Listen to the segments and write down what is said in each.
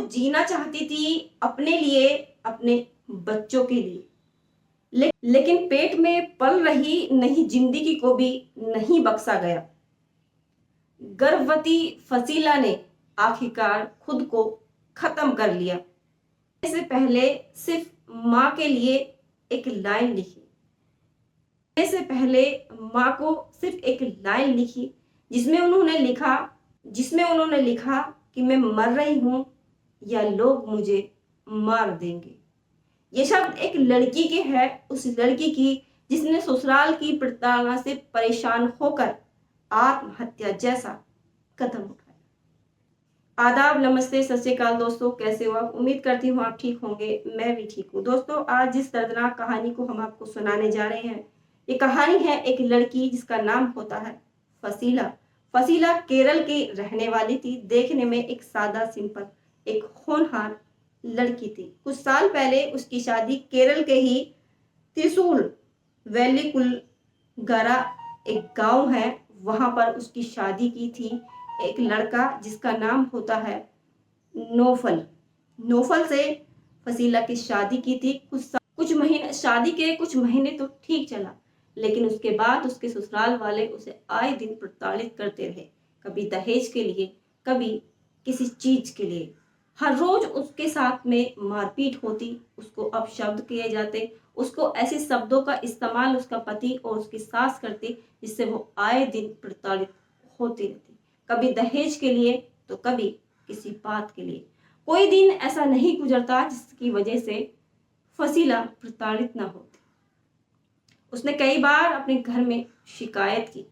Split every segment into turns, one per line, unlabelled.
जीना चाहती थी अपने लिए, अपने बच्चों के लिए, लेकिन पेट में पल रही नई जिंदगी को भी नहीं बख्शा गया। गर्भवती फसीला ने आखिरकार खुद को खत्म कर लिया। इससे पहले सिर्फ माँ के लिए एक लाइन लिखी, इससे पहले माँ को सिर्फ एक लाइन लिखी जिसमें उन्होंने लिखा कि मैं मर रही हूं या लोग मुझे मार देंगे। ये शब्द एक लड़की के है, उस लड़की की जिसने ससुराल की प्रताड़ना से परेशान होकर आत्महत्या जैसा कदम उठाया। आदाब, नमस्ते, सत श्री अकाल दोस्तों, कैसे हो आप? उम्मीद करती हूँ आप ठीक होंगे, मैं भी ठीक हूँ। दोस्तों, आज जिस दर्दनाक कहानी को हम आपको सुनाने जा रहे हैं, ये कहानी है एक लड़की जिसका नाम होता है फसीला। फसीला केरल की रहने वाली थी। देखने में एक सादा सिंपल, एक होनहार लड़की थी। कुछ साल पहले उसकी शादी केरल के ही त्रिशूल वेल्लीकुलगरा एक गांव है, वहां पर उसकी शादी की थी एक लड़का जिसका नाम होता है नौफल। नौफल से फसीला की शादी की थी। कुछ महीने शादी के कुछ महीने तो ठीक चला, लेकिन उसके बाद उसके ससुराल वाले उसे आए दिन प्रताड़ित करते रहे। कभी दहेज के लिए, कभी किसी चीज के लिए। हर रोज उसके साथ में मारपीट होती, उसको अपशब्द किए जाते, उसको ऐसे शब्दों का इस्तेमाल उसका पति और उसकी सास करती जिससे वो आए दिन प्रताड़ित होती रहती। कभी दहेज के लिए तो कभी किसी बात के लिए। कोई दिन ऐसा नहीं गुजरता जिसकी वजह से फसीला प्रताड़ित ना होती। उसने कई बार अपने घर में शिकायत की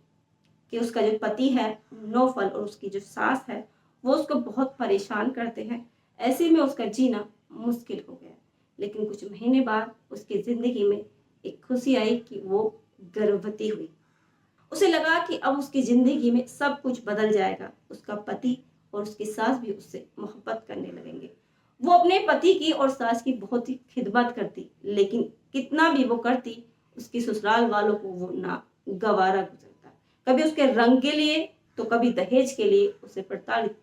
कि उसका जो पति है नौफल और उसकी जो सास है वो उसको बहुत परेशान करते हैं। ऐसे में उसका जीना मुश्किल हो गया। लेकिन कुछ महीने बाद उसकी जिंदगी में एक खुशी आई कि वो गर्भवती हुई। उसे लगा कि अब उसकी जिंदगी में सब कुछ बदल जाएगा। उसका पति और उसकी सास भी उससे मोहब्बत करने लगेंगे। वो अपने पति की और सास की बहुत ही खिदमत करती, लेकिन कितना भी वो करती उसकी ससुराल वालों को वो ना गवारा गुजरता। कभी उसके रंग के लिए तो कभी दहेज के लिए उसे प्रताड़ित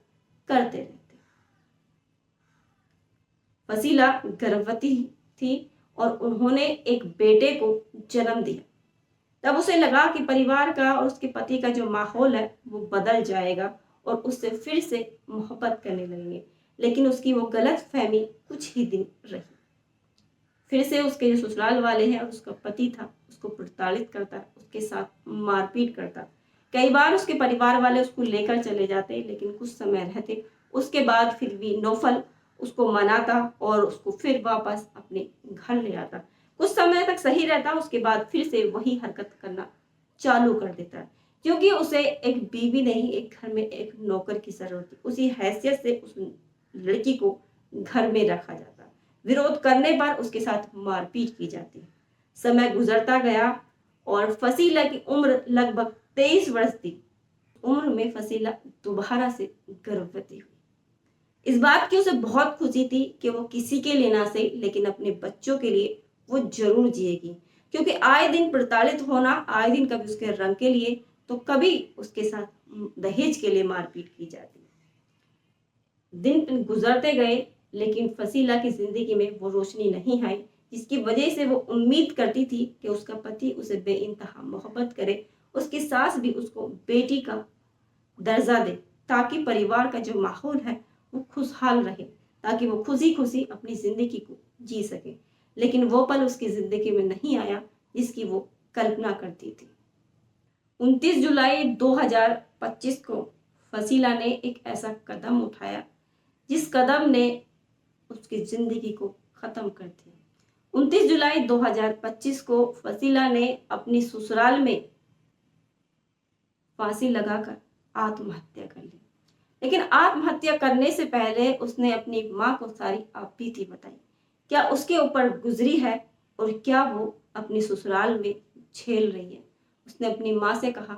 करते रहते। फसीला गर्भवती थी और उन्होंने एक बेटे को जन्म दिया। तब उसे लगा कि परिवार का और उसके पति का जो माहौल है वो बदल जाएगा और उससे फिर से मोहब्बत करने लगेंगे। लेकिन उसकी वो गलत फहमी कुछ ही दिन रही। फिर से उसके जो ससुराल वाले हैं और उसका पति था उसको प्रताड़ित करता, उसके साथ मारपीट करता। कई बार उसके परिवार वाले उसको लेकर चले जाते, लेकिन कुछ समय रहते उसके बाद फिर भी नौफल उसको मनाता और उसको फिर वापस अपने घर ले आता। कुछ समय तक सही रहता, उसके बाद फिर से वही हरकत करना चालू कर देता, क्योंकि उसे एक बीवी नहीं, एक घर में एक नौकर की जरूरत थी। उसी हैसियत से उस लड़की को घर में रखा जाता। विरोध करने पर उसके साथ मारपीट की जाती। समय गुजरता गया और फसीला की उम्र लगभग 23 वर्ष थी। उम्र में फसीला दोबारा से गर्भवती हुई। इस बात की उसे बहुत खुशी थी कि वो किसी के लिए ना सही, लेकिन अपने बच्चों के लिए वो जरूर जिएगी। क्योंकि आए दिन प्रताड़ित होना, आए दिन कभी उसके रंग के लिए तो कभी उसके साथ दहेज के लिए मारपीट की जाती। दिन गुजरते गए, लेकिन फसीला की जिंदगी में वो रोशनी नहीं आई जिसकी वजह से वो उम्मीद करती थी कि उसका पति उसे बेइंतहा मोहब्बत करे, उसकी सास भी उसको बेटी का दर्जा दे, ताकि परिवार का जो माहौल है वो खुशहाल रहे, ताकि वो खुशी खुशी अपनी जिंदगी को जी सके। लेकिन वो पल उसकी जिंदगी में नहीं आया जिसकी वो कल्पना करती थी। 29 जुलाई 2025 को फसीला ने एक ऐसा कदम उठाया जिस कदम ने उसकी जिंदगी को खत्म कर दिया। 29 जुलाई 2025 को फसीला ने अपनी ससुराल में फांसी लगाकर आत्महत्या कर ली। लेकिन आत्महत्या करने से पहले उसने अपनी माँ को सारी बीती बताई, क्या उसके ऊपर गुजरी है और क्या वो अपने ससुराल में झेल रही है। उसने अपनी माँ से कहा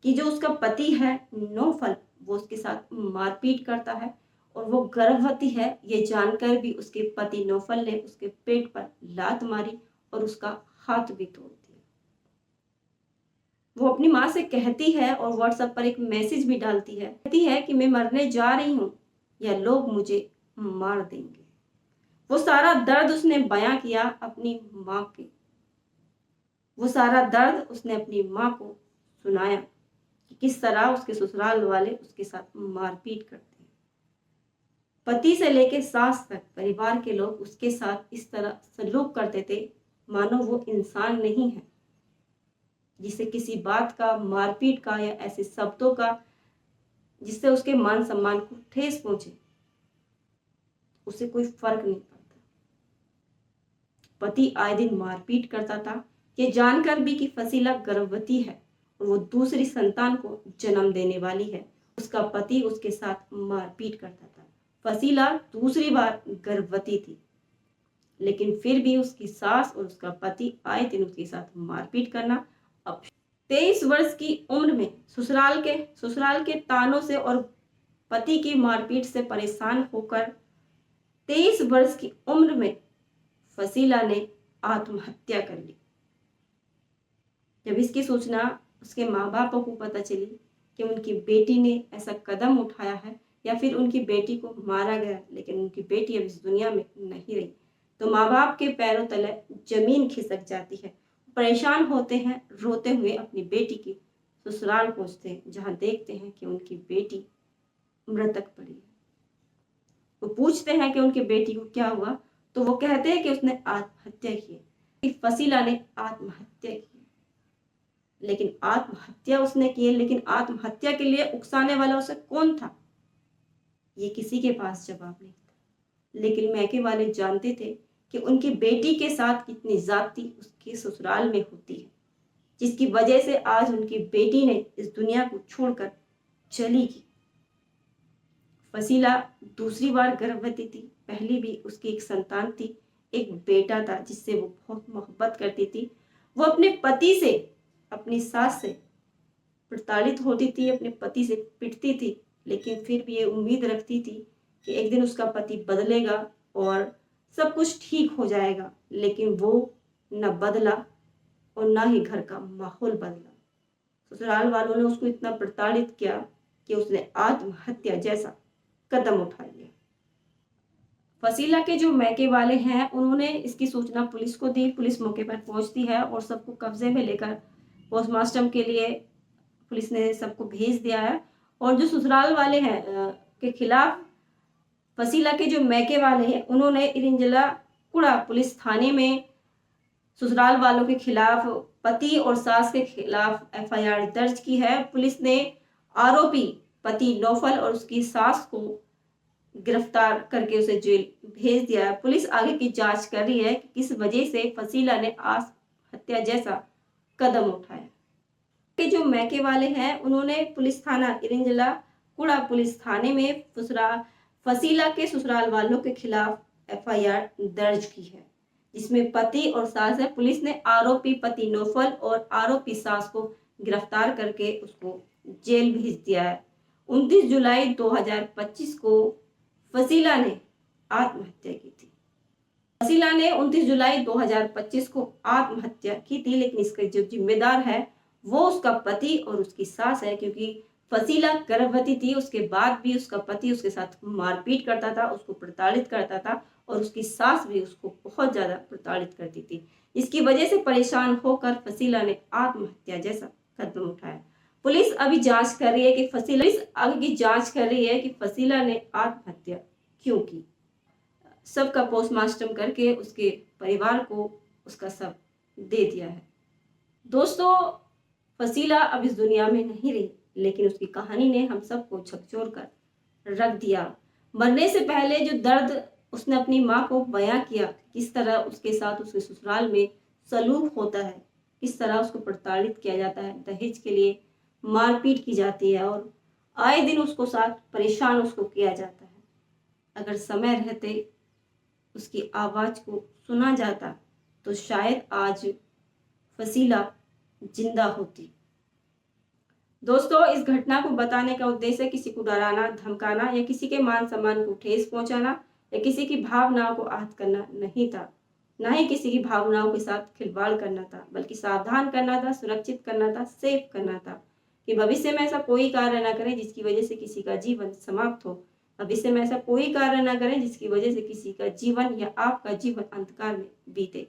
कि जो उसका पति है नौफल, वो उसके साथ मारपीट करता है और वो गर्भवती है। ये जानकर भी उसके पति नौफल ने उसके पेट पर लात मारी और उसका हाथ भी तोड़ दिया। वो अपनी माँ से कहती है और व्हाट्सएप पर एक मैसेज भी डालती है, कहती है कि मैं मरने जा रही हूँ या लोग मुझे मार देंगे। वो सारा दर्द उसने बयां किया अपनी माँ के, वो सारा दर्द उसने अपनी माँ को सुनाया कि किस तरह उसके ससुराल वाले उसके साथ मारपीट करते हैं। पति से लेकर सास तक परिवार के लोग उसके साथ इस तरह सलूक करते थे मानो वो इंसान नहीं है, जिसे किसी बात का, मारपीट का या ऐसे शब्दों का जिससे उसके मान सम्मान को ठेस पहुंचे, उसे कोई फर्क नहीं पड़ता। पति आए दिन मारपीट करता था, ये जानकर भी कि फसीला गर्भवती है और वो दूसरी संतान को जन्म देने वाली है, उसका पति उसके साथ मारपीट करता था। फसीला दूसरी बार गर्भवती थी, लेकिन फिर भी उसकी सास और उसका पति आए दिन उसके साथ मारपीट करना। अब 23 वर्ष की उम्र में ससुराल के तानों से और पति की मारपीट से परेशान होकर 23 वर्ष की उम्र में फसीला ने आत्महत्या कर ली। जब इसकी सूचना उसके माँ बापों को पता चली कि उनकी बेटी ने ऐसा कदम उठाया है या फिर उनकी बेटी को मारा गया, लेकिन उनकी बेटी अब इस दुनिया में नहीं रही, तो माँ बाप के पैरों तले जमीन खिसक जाती है। परेशान होते हैं, रोते हुए अपनी बेटी की ससुराल पहुंचते हैं, जहां देखते हैं कि उनकी बेटी मृतक पड़ी है। वो पूछते हैं कि उनकी बेटी को क्या हुआ, तो वो कहते हैं कि उसने आत्महत्या की, कि फसीला ने आत्महत्या की। लेकिन आत्महत्या उसने की है, लेकिन आत्महत्या के लिए उकसाने वाला उसे कौन था, ये किसी के पास जवाब नहीं था। लेकिन मैके वाले जानते थे कि उनकी बेटी के साथ कितनी ज्यादती उसके ससुराल में होती है, जिसकी वजह से आज उनकी बेटी ने इस दुनिया को छोड़कर चली गई। फसीला दूसरी बार गर्भवती थी, पहली भी उसकी एक संतान थी, एक बेटा था जिससे वो बहुत मोहब्बत करती थी। वो अपने पति से, अपनी सास से प्रताड़ित होती थी, अपने पति से पिटती थी, लेकिन फिर भी ये उम्मीद रखती थी कि एक दिन उसका पति बदलेगा और सब कुछ ठीक हो जाएगा। लेकिन वो न बदला और ना ही घर का माहौल बदला। ससुराल वालों ने उसको इतना प्रताड़ित किया कि उसने आत्महत्या जैसा कदम उठा लिया। फसीला के जो मैके वाले हैं, उन्होंने इसकी सूचना पुलिस को दी। पुलिस मौके पर पहुंचती है और सबको कब्जे में लेकर पोस्टमार्टम के लिए पुलिस ने सबको भेज दिया है। और जो ससुराल वाले हैं के खिलाफ फसीला के जो मैके वाले हैं, उन्होंने इरिंजला कुड़ा पुलिस थाने में ससुराल वालों के खिलाफ, पति और सास के खिलाफ एफआईआर दर्ज की है। पुलिस ने आरोपी पति नौफल और उसकी सास को गिरफ्तार करके उसे जेल भेज दिया है। पुलिस आगे की जांच कर रही है कि किस वजह से फसीला ने आत्महत्या जैसा कदम उठाया। के जो मैके वाले हैं, उन्होंने पुलिस थाना इरिंजला कुड़ा पुलिस थाने में फसीला के ससुराल वालों के खिलाफ एफआईआर दर्ज की है, जिसमें पति और सास है। पुलिस ने आरोपी पति नौफल और आरोपी सास को गिरफ्तार करके उसको जेल भेज दिया है। 29 जुलाई 2025 को फसीला ने आत्महत्या की थी। फसीला ने 29 जुलाई 2025 को आत्महत्या की थी, लेकिन इसका जो जिम्मेदार है वो उसका पति और उसकी सास है, क्योंकि फसीला गर्भवती थी, उसके बाद भी उसका पति उसके साथ मारपीट करता था, उसको प्रताड़ित करता था और उसकी सास भी उसको बहुत ज्यादा प्रताड़ित करती थी। इसकी वजह से परेशान होकर फसीला ने आत्महत्या जैसा कदम उठाया। पुलिस अभी जांच कर रही है कि फसीला ने आत्महत्या क्यों की। सबका पोस्टमार्टम करके उसके परिवार को उसका शव दे दिया है। दोस्तों, फसीला अब इस दुनिया में नहीं रही, लेकिन उसकी कहानी ने हम सबको झकझोर कर रख दिया। मरने से पहले जो दर्द उसने अपनी माँ को बयां किया, किस तरह उसके साथ उसके ससुराल में सलूक होता है, किस तरह उसको प्रताड़ित किया जाता है, दहेज के लिए मारपीट की जाती है और आए दिन उसको साथ परेशान उसको किया जाता है। अगर समय रहते उसकी आवाज को सुना जाता तो शायद आज फसीला जिंदा होती। दोस्तों, इस घटना को बताने का उद्देश्य किसी को डराना, धमकाना या किसी के मान सम्मान को ठेस पहुंचाना या किसी की भावनाओं को आहत करना नहीं था, ना ही किसी की भावनाओं के साथ खिलवाड़ करना था, बल्कि सावधान करना था, सुरक्षित करना था, सेफ करना था कि भविष्य में ऐसा कोई कार्य न करे जिसकी वजह से किसी का जीवन समाप्त हो, भविष्य में ऐसा कोई कार्य ना करें जिसकी वजह से किसी का जीवन या आपका जीवन अंधकार में बीते।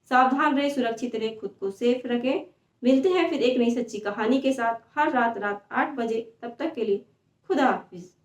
सावधान रहें, सुरक्षित रहें, खुद को सेफ रखें। मिलते हैं फिर एक नई सच्ची कहानी के साथ हर रात 8 बजे। तब तक के लिए खुदा हाफिज।